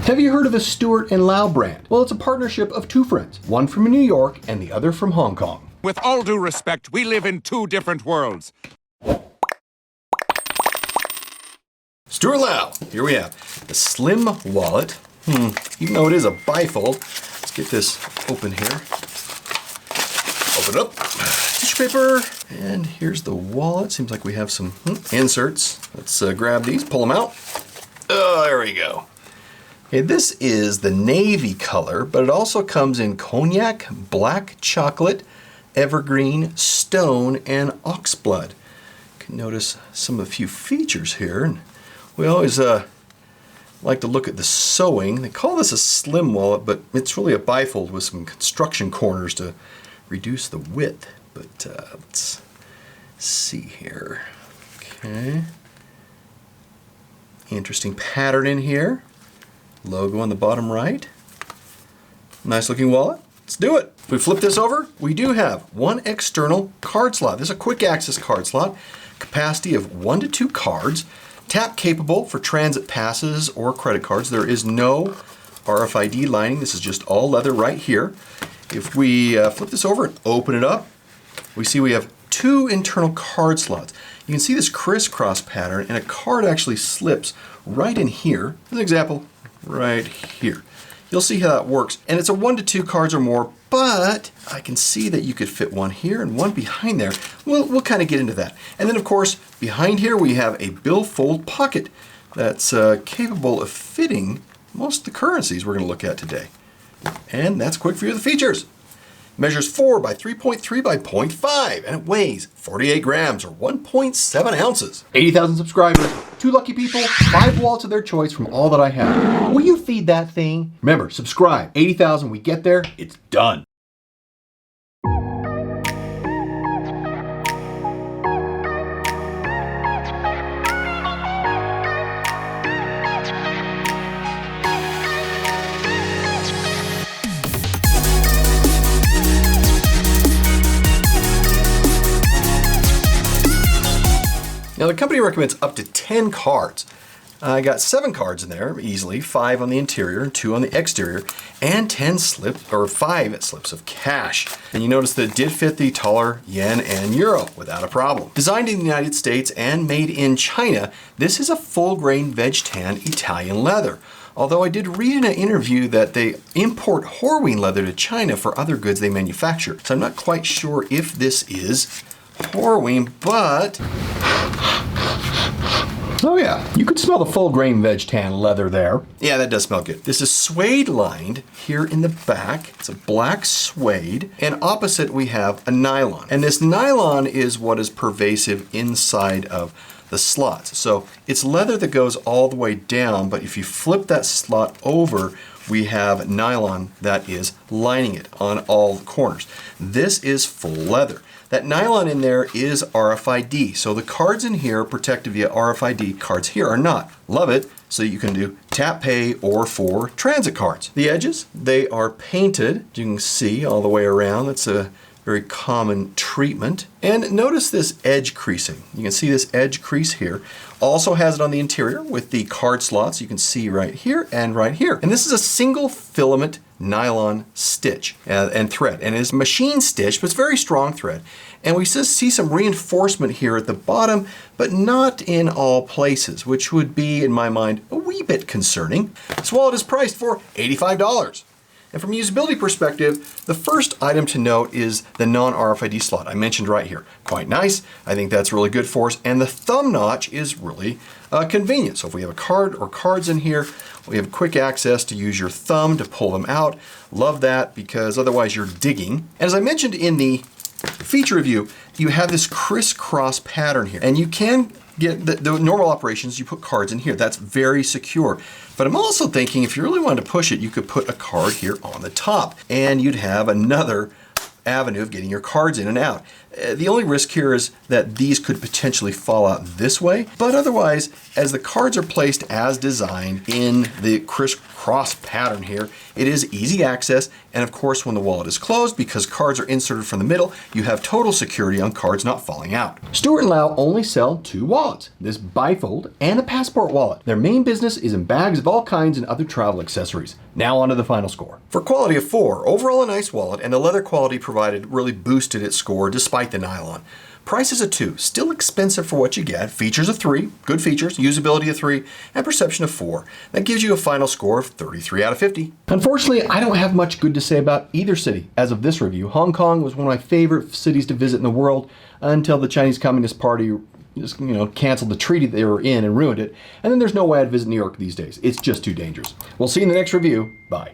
Have you heard of the Stuart and Lau brand? Well, it's a partnership of two friends, one from New York and the other from Hong Kong. With all due respect, we live in two different worlds. Stuart and Lau, here we have the Slim wallet. Even though it is a bifold, let's get this open here. Open it up, tissue paper, and here's the wallet. Seems like we have some inserts. Let's grab these, pull them out. Oh, there we go. Okay, this is the navy color, but it also comes in cognac, black chocolate, evergreen, stone, and oxblood. You can notice some of the few features here. And we always like to look at the sewing. They call this a slim wallet, but it's really a bifold with some construction corners to reduce the width. But let's see here. Okay. Interesting pattern in here. Logo on the bottom right. Nice looking wallet. Let's do it. If we flip this over, we do have one external card slot. This is a quick access card slot. Capacity of 1 to 2 cards. Tap capable for transit passes or credit cards. There is no RFID lining. This is just all leather right here. If we flip this over and open it up, we see we have 2 internal card slots. You can see this crisscross pattern, and a card actually slips right in here. As an example, right here. You'll see how that works. And it's a 1 to 2 cards or more, but I can see that you could fit one here and one behind there. We'll kind of get into that. And then of course, behind here we have a billfold pocket that's capable of fitting most of the currencies we're going to look at today. And that's a quick view of the features. Measures 4 by 3.3 by 0.5, and it weighs 48 grams or 1.7 ounces. 80,000 subscribers, 2 lucky people, 5 wallets of their choice from all that I have. Will you feed that thing? Remember, subscribe. 80,000, we get there, it's done. Now the company recommends up to 10 cards. I got 7 cards in there easily, 5 on the interior and 2 on the exterior, and 5 slips of cash. And you notice that it did fit the taller yen and euro without a problem. Designed in the United States and made in China, this is a full grain veg tan Italian leather. Although I did read in an interview that they import Horween leather to China for other goods they manufacture. So I'm not quite sure if this is Horween, but oh yeah, you could smell the full grain veg tan leather there. Yeah, that does smell good. This is suede lined here in the back. It's a black suede, and opposite we have a nylon. And this nylon is what is pervasive inside of the slots. So it's leather that goes all the way down, but if you flip that slot over, we have nylon that is lining it on all the corners. This is full leather. That nylon in there is RFID. So the cards in here are protected via RFID. Cards here are not. Love it. So you can do tap pay or for transit cards. The edges, they are painted. You can see all the way around. That's a very common treatment. And notice this edge creasing. You can see this edge crease here. Also has it on the interior with the card slots. You can see right here and right here. And this is a single filament nylon stitch and thread. And it's machine stitched, but it's very strong thread. And we see some reinforcement here at the bottom, but not in all places, which would be, in my mind, a wee bit concerning. This wallet is priced for $85. And from a usability perspective, the first item to note is the non-RFID slot I mentioned right here. Quite nice. I think that's really good for us. And the thumb notch is really convenient. So if we have a card or cards in here, we have quick access to use your thumb to pull them out. Love that because otherwise you're digging. And as I mentioned in the feature review, you have this crisscross pattern here. And you can get the normal operations, you put cards in here. That's very secure. But I'm also thinking if you really wanted to push it, you could put a card here on the top and you'd have another avenue of getting your cards in and out. The only risk here is that these could potentially fall out this way, but otherwise, as the cards are placed as designed in the crisscross pattern here, it is easy access, and of course when the wallet is closed, because cards are inserted from the middle, you have total security on cards not falling out. Stuart and Lau only sell 2 wallets, this bifold and a passport wallet. Their main business is in bags of all kinds and other travel accessories. Now on to the final score. For quality of 4, overall a nice wallet, and the leather quality provided really boosted its score despite the nylon. Price is a 2, still expensive for what you get. Features a 3, good features, usability a 3, and perception a 4. That gives you a final score of 33 out of 50. Unfortunately, I don't have much good to say about either city as of this review. Hong Kong was one of my favorite cities to visit in the world until the Chinese Communist Party just, canceled the treaty they were in and ruined it. And then there's no way I'd visit New York these days. It's just too dangerous. We'll see you in the next review. Bye.